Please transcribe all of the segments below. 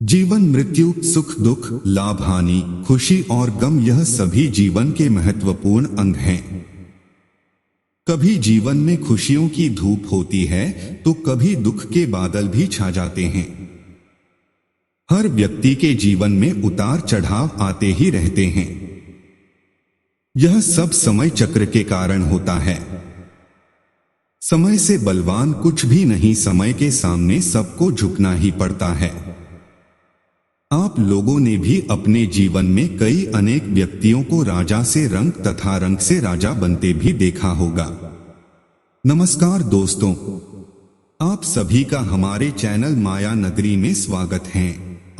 जीवन, मृत्यु, सुख दुख, लाभ हानि, खुशी और गम, यह सभी जीवन के महत्वपूर्ण अंग हैं। कभी जीवन में खुशियों की धूप होती है तो कभी दुख के बादल भी छा जाते हैं। हर व्यक्ति के जीवन में उतार चढ़ाव आते ही रहते हैं। यह सब समय चक्र के कारण होता है। समय से बलवान कुछ भी नहीं, समय के सामने सबको झुकना ही पड़ता है। आप लोगों ने भी अपने जीवन में कई अनेक व्यक्तियों को राजा से रंक तथा रंक से राजा बनते भी देखा होगा। नमस्कार दोस्तों, आप सभी का हमारे चैनल माया नगरी में स्वागत है।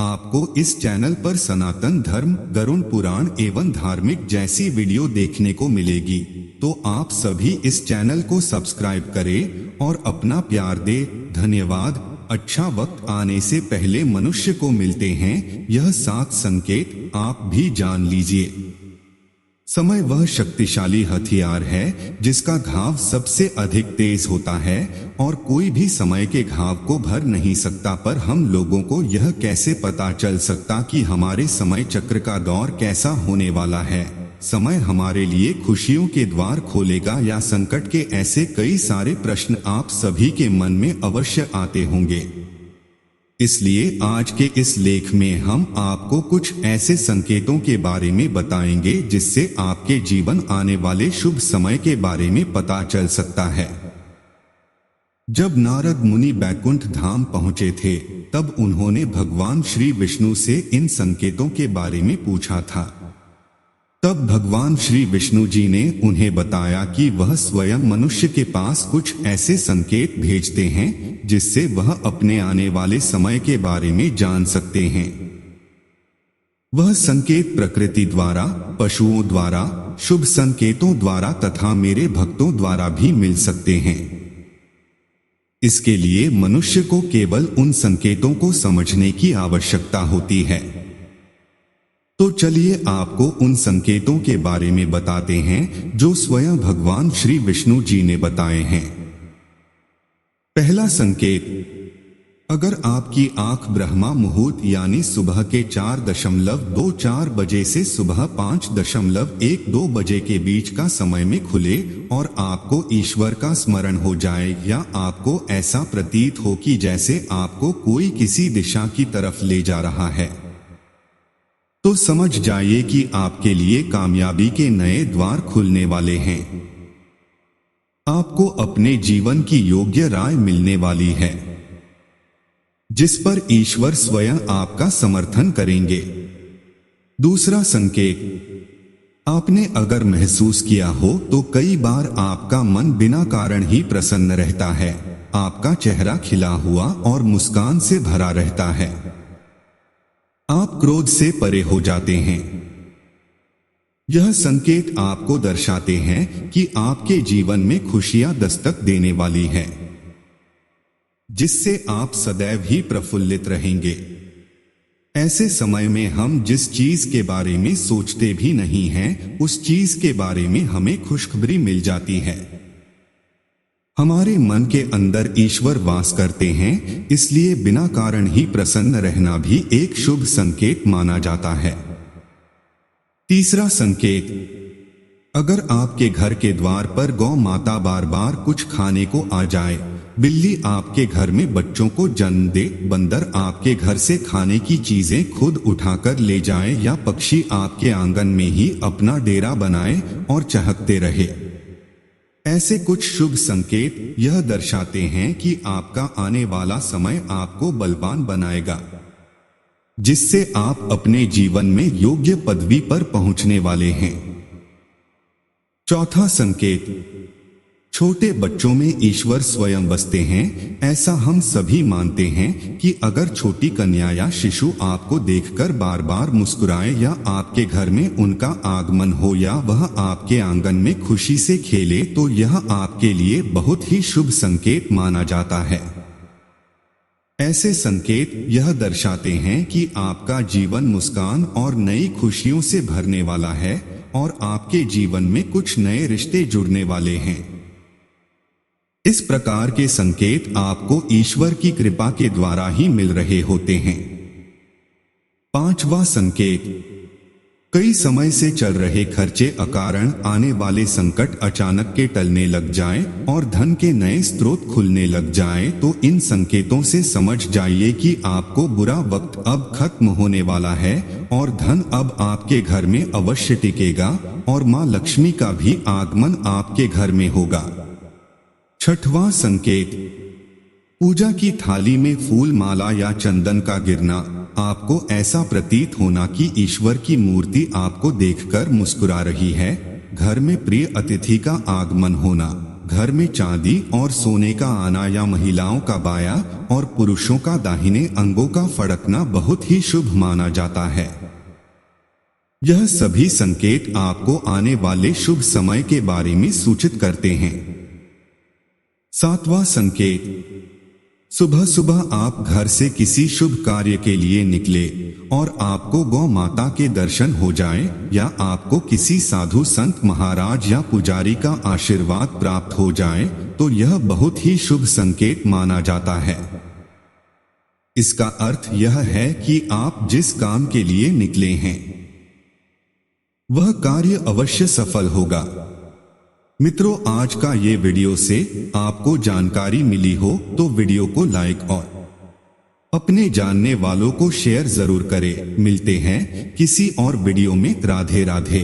आपको इस चैनल पर सनातन धर्म, गरुड़ पुराण एवं धार्मिक जैसी वीडियो देखने को मिलेगी, तो आप सभी इस चैनल को सब्सक्राइब करें और अपना प्यार दे। धन्यवाद। अच्छा वक्त आने से पहले मनुष्य को मिलते हैं यह 7 संकेत, आप भी जान लीजिए। समय वह शक्तिशाली हथियार है जिसका घाव सबसे अधिक तेज होता है और कोई भी समय के घाव को भर नहीं सकता। पर हम लोगों को यह कैसे पता चल सकता कि हमारे समय चक्र का दौर कैसा होने वाला है? समय हमारे लिए खुशियों के द्वार खोलेगा या संकट के? ऐसे कई सारे प्रश्न आप सभी के मन में अवश्य आते होंगे। इसलिए आज के इस लेख में हम आपको कुछ ऐसे संकेतों के बारे में बताएंगे जिससे आपके जीवन आने वाले शुभ समय के बारे में पता चल सकता है। जब नारद मुनि बैकुंठ धाम पहुंचे थे तब उन्होंने भगवान श्री विष्णु से इन संकेतों के बारे में पूछा था। तब भगवान श्री विष्णु जी ने उन्हें बताया कि वह स्वयं मनुष्य के पास कुछ ऐसे संकेत भेजते हैं जिससे वह अपने आने वाले समय के बारे में जान सकते हैं। वह संकेत प्रकृति द्वारा, पशुओं द्वारा, शुभ संकेतों द्वारा तथा मेरे भक्तों द्वारा भी मिल सकते हैं। इसके लिए मनुष्य को केवल उन संकेतों को समझने की आवश्यकता होती है। तो चलिए आपको उन संकेतों के बारे में बताते हैं जो स्वयं भगवान श्री विष्णु जी ने बताए हैं। पहला संकेत, अगर आपकी आंख ब्रह्मा मुहूर्त यानी सुबह के 4.24 बजे से सुबह 5.12 बजे के बीच का समय में खुले और आपको ईश्वर का स्मरण हो जाए या आपको ऐसा प्रतीत हो कि जैसे आपको कोई किसी दिशा की तरफ ले जा रहा है, तो समझ जाइए कि आपके लिए कामयाबी के नए द्वार खुलने वाले हैं। आपको अपने जीवन की योग्य राय मिलने वाली है जिस पर ईश्वर स्वयं आपका समर्थन करेंगे। दूसरा संकेत, आपने अगर महसूस किया हो तो कई बार आपका मन बिना कारण ही प्रसन्न रहता है। आपका चेहरा खिला हुआ और मुस्कान से भरा रहता है। आप क्रोध से परे हो जाते हैं। यह संकेत आपको दर्शाते हैं कि आपके जीवन में खुशियां दस्तक देने वाली है जिससे आप सदैव ही प्रफुल्लित रहेंगे। ऐसे समय में हम जिस चीज के बारे में सोचते भी नहीं हैं, उस चीज के बारे में हमें खुशखबरी मिल जाती है। हमारे मन के अंदर ईश्वर वास करते हैं, इसलिए बिना कारण ही प्रसन्न रहना भी एक शुभ संकेत माना जाता है। तीसरा संकेत, अगर आपके घर के द्वार पर गौ माता बार बार कुछ खाने को आ जाए, बिल्ली आपके घर में बच्चों को जन्म दे, बंदर आपके घर से खाने की चीजें खुद उठाकर ले जाए या पक्षी आपके आंगन में ही अपना डेरा बनाए और चहकते रहे, ऐसे कुछ शुभ संकेत यह दर्शाते हैं कि आपका आने वाला समय आपको बलवान बनाएगा जिससे आप अपने जीवन में योग्य पदवी पर पहुंचने वाले हैं। चौथा संकेत, छोटे बच्चों में ईश्वर स्वयं बसते हैं। ऐसा हम सभी मानते हैं कि अगर छोटी कन्या या शिशु आपको देखकर बार बार मुस्कुराए या आपके घर में उनका आगमन हो या वह आपके आंगन में खुशी से खेले, तो यह आपके लिए बहुत ही शुभ संकेत माना जाता है। ऐसे संकेत यह दर्शाते हैं कि आपका जीवन मुस्कान और नई खुशियों से भरने वाला है और आपके जीवन में कुछ नए रिश्ते जुड़ने वाले हैं। इस प्रकार के संकेत आपको ईश्वर की कृपा के द्वारा ही मिल रहे होते हैं। पांचवा संकेत, कई समय से चल रहे खर्चे अकारण आने वाले संकट अचानक के टलने लग जाएं और धन के नए स्रोत खुलने लग जाएं, तो इन संकेतों से समझ जाइए कि आपको बुरा वक्त अब खत्म होने वाला है और धन अब आपके घर में अवश्य टिकेगा और मां लक्ष्मी का भी आगमन आपके घर में होगा। छठवां संकेत, पूजा की थाली में फूल माला या चंदन का गिरना, आपको ऐसा प्रतीत होना कि ईश्वर की मूर्ति आपको देखकर मुस्कुरा रही है। घर में प्रिय अतिथि का आगमन होना, घर में चांदी और सोने का आना या महिलाओं का बायां और पुरुषों का दाहिने अंगों का फड़कना बहुत ही शुभ माना जाता है। यह सभी संकेत आपको आने वाले शुभ समय के बारे में सूचित करते हैं। सातवां संकेत, सुबह सुबह आप घर से किसी शुभ कार्य के लिए निकले और आपको गौ माता के दर्शन हो जाए या आपको किसी साधु संत महाराज या पुजारी का आशीर्वाद प्राप्त हो जाए, तो यह बहुत ही शुभ संकेत माना जाता है। इसका अर्थ यह है कि आप जिस काम के लिए निकले हैं वह कार्य अवश्य सफल होगा। मित्रों, आज का ये वीडियो से आपको जानकारी मिली हो तो वीडियो को लाइक और अपने जानने वालों को शेयर जरूर करें। मिलते हैं किसी और वीडियो में। राधे राधे।